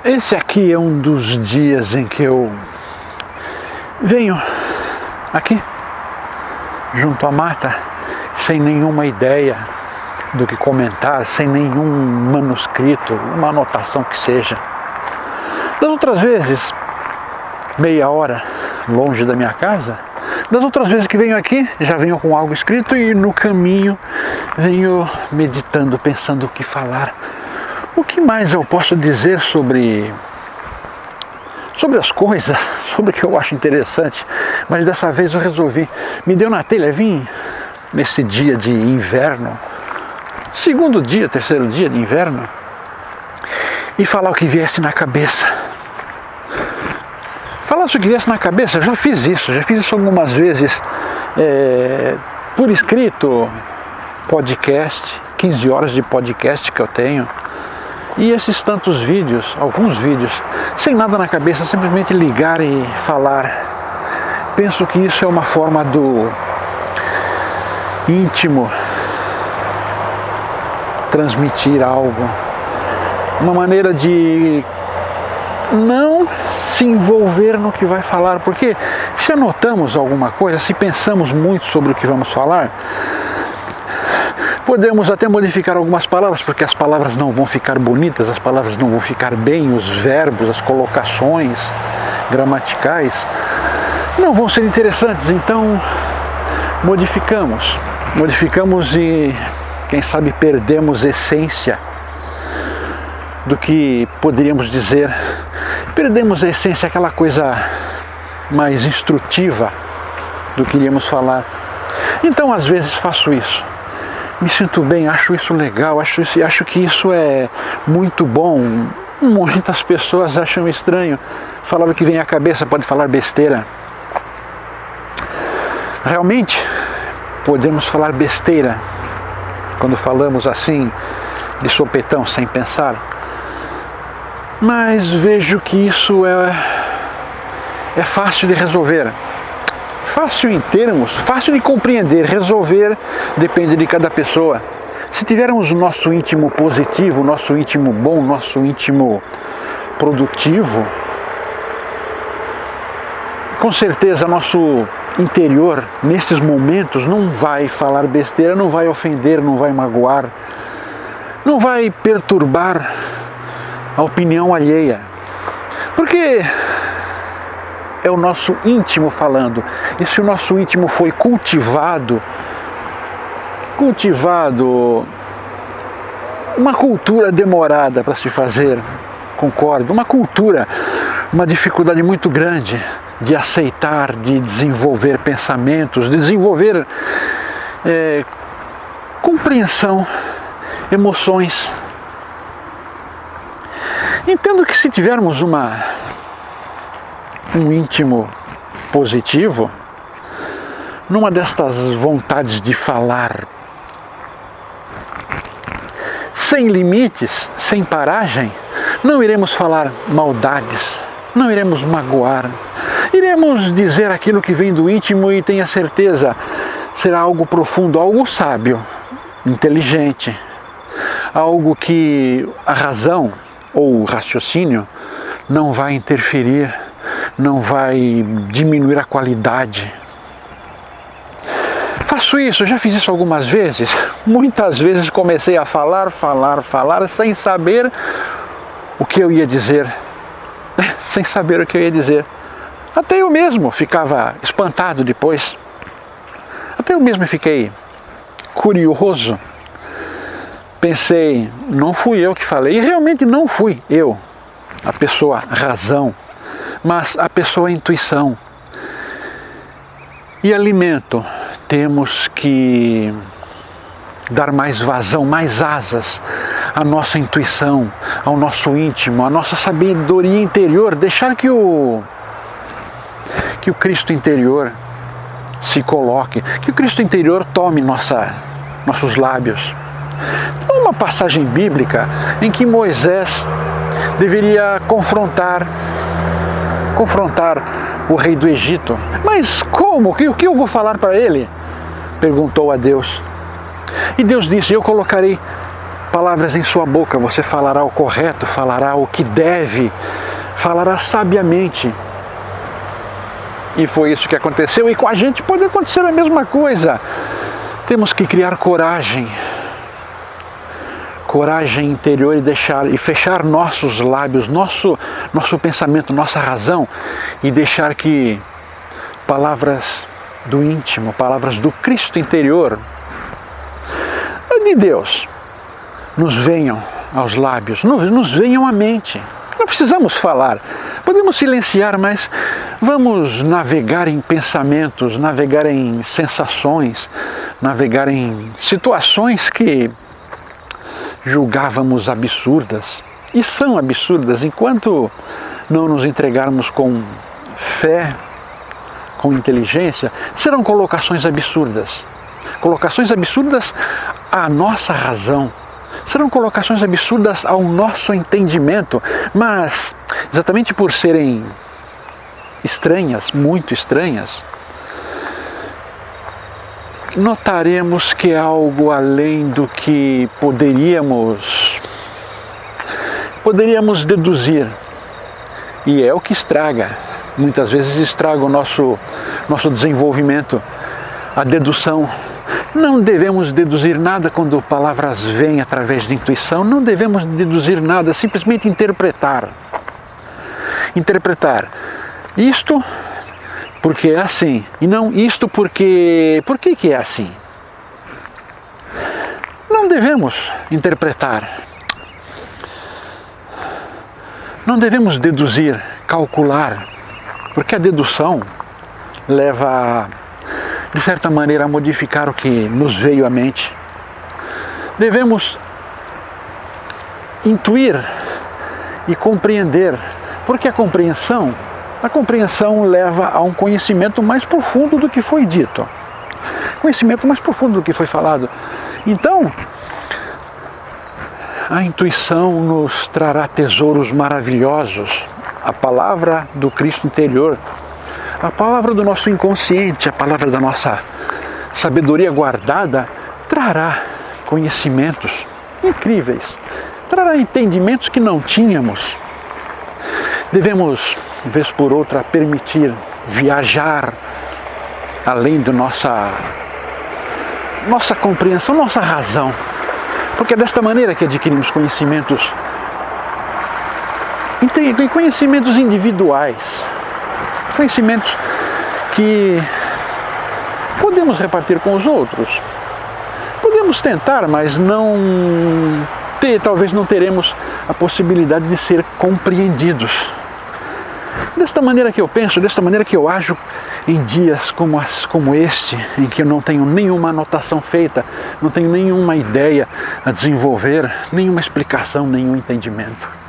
Esse aqui é um dos dias em que eu venho aqui, junto à mata, sem nenhuma ideia do que comentar, sem nenhum manuscrito, uma anotação que seja. Das outras vezes, meia hora longe da minha casa, das outras vezes que venho aqui, já venho com algo escrito e no caminho venho meditando, pensando o que falar. O que mais eu posso dizer sobre as coisas, sobre o que eu acho interessante, mas dessa vez eu resolvi, me deu na telha, vim nesse dia de inverno, segundo dia, terceiro dia de inverno, e falar o que viesse na cabeça. Falar o que viesse na cabeça, eu já fiz isso algumas vezes, por escrito, podcast, 15 horas de podcast que eu tenho, e esses tantos vídeos, alguns vídeos, sem nada na cabeça, simplesmente ligar e falar. Penso que isso é uma forma do íntimo transmitir algo, uma maneira de não se envolver no que vai falar, porque se anotamos alguma coisa, se pensamos muito sobre o que vamos falar, podemos até modificar algumas palavras, porque as palavras não vão ficar bonitas, as palavras não vão ficar bem, os verbos, as colocações gramaticais não vão ser interessantes, então modificamos e quem sabe perdemos essência do que poderíamos dizer, perdemos a essência, aquela coisa mais instrutiva do que iríamos falar. Então às vezes faço isso. Me sinto bem, acho isso legal, acho que isso é muito bom. Muitas pessoas acham estranho. Falar o que vem à cabeça, pode falar besteira. Realmente, podemos falar besteira quando falamos assim, de sopetão, sem pensar. Mas vejo que isso é fácil de resolver. Fácil em termos, fácil de compreender, resolver depende de cada pessoa. Se tivermos o nosso íntimo positivo, o nosso íntimo bom, o nosso íntimo produtivo, com certeza nosso interior, nesses momentos, não vai falar besteira, não vai ofender, não vai magoar, não vai perturbar a opinião alheia. Porque é o nosso íntimo falando. E se o nosso íntimo foi cultivado, uma cultura demorada para se fazer, concordo, uma dificuldade muito grande de aceitar, de desenvolver pensamentos, de desenvolver compreensão, emoções. Entendo que se tivermos um íntimo positivo, numa destas vontades de falar sem limites, sem paragem, não iremos falar maldades, não iremos magoar, iremos dizer aquilo que vem do íntimo e tenha certeza, será algo profundo, algo sábio, inteligente, algo que a razão ou o raciocínio não vai interferir, não vai diminuir a qualidade. Faço isso, já fiz isso algumas vezes. Muitas vezes comecei a falar, sem saber o que eu ia dizer. Sem saber o que eu ia dizer. Até eu mesmo ficava espantado depois. Até eu mesmo fiquei curioso. Pensei, não fui eu que falei. E realmente não fui eu, a pessoa razão, mas a pessoa intuição. E alimento, temos que dar mais vazão, mais asas à nossa intuição, ao nosso íntimo, à nossa sabedoria interior, deixar que o Cristo interior se coloque, que o Cristo interior tome nossos lábios. Há uma passagem bíblica em que Moisés deveria confrontar o rei do Egito. Mas como? O que eu vou falar para ele? Perguntou a Deus. E Deus disse, eu colocarei palavras em sua boca, você falará o correto, falará o que deve, falará sabiamente. E foi isso que aconteceu, e com a gente pode acontecer a mesma coisa. Temos que criar coragem interior e fechar nossos lábios, nosso pensamento, nossa razão, e deixar que palavras do íntimo, palavras do Cristo interior, de Deus, nos venham aos lábios, nos venham à mente. Não precisamos falar, podemos silenciar, mas vamos navegar em pensamentos, navegar em sensações, navegar em situações que julgávamos absurdas, e são absurdas, enquanto não nos entregarmos com fé, com inteligência, serão colocações absurdas à nossa razão, serão colocações absurdas ao nosso entendimento, mas exatamente por serem estranhas, muito estranhas, notaremos que é algo além do que poderíamos deduzir. E é o que estraga. Muitas vezes estraga o nosso desenvolvimento, a dedução. Não devemos deduzir nada quando palavras vêm através de intuição. Não devemos deduzir nada, simplesmente interpretar. Interpretar. Isto porque é assim, e não isto porque... Por que é assim? Não devemos interpretar. Não devemos deduzir, calcular, porque a dedução leva, de certa maneira, a modificar o que nos veio à mente. Devemos intuir e compreender, porque a compreensão leva a um conhecimento mais profundo do que foi dito, conhecimento mais profundo do que foi falado. Então, a intuição nos trará tesouros maravilhosos, a palavra do Cristo interior, a palavra do nosso inconsciente, a palavra da nossa sabedoria guardada, trará conhecimentos incríveis, trará entendimentos que não tínhamos. Devemos, vez por outra, permitir viajar além da nossa compreensão, nossa razão. Porque é desta maneira que adquirimos conhecimentos individuais, conhecimentos que podemos repartir com os outros. Podemos tentar, mas talvez não teremos a possibilidade de ser compreendidos. Desta maneira que eu penso, desta maneira que eu ajo em dias como este, em que eu não tenho nenhuma anotação feita, não tenho nenhuma ideia a desenvolver, nenhuma explicação, nenhum entendimento.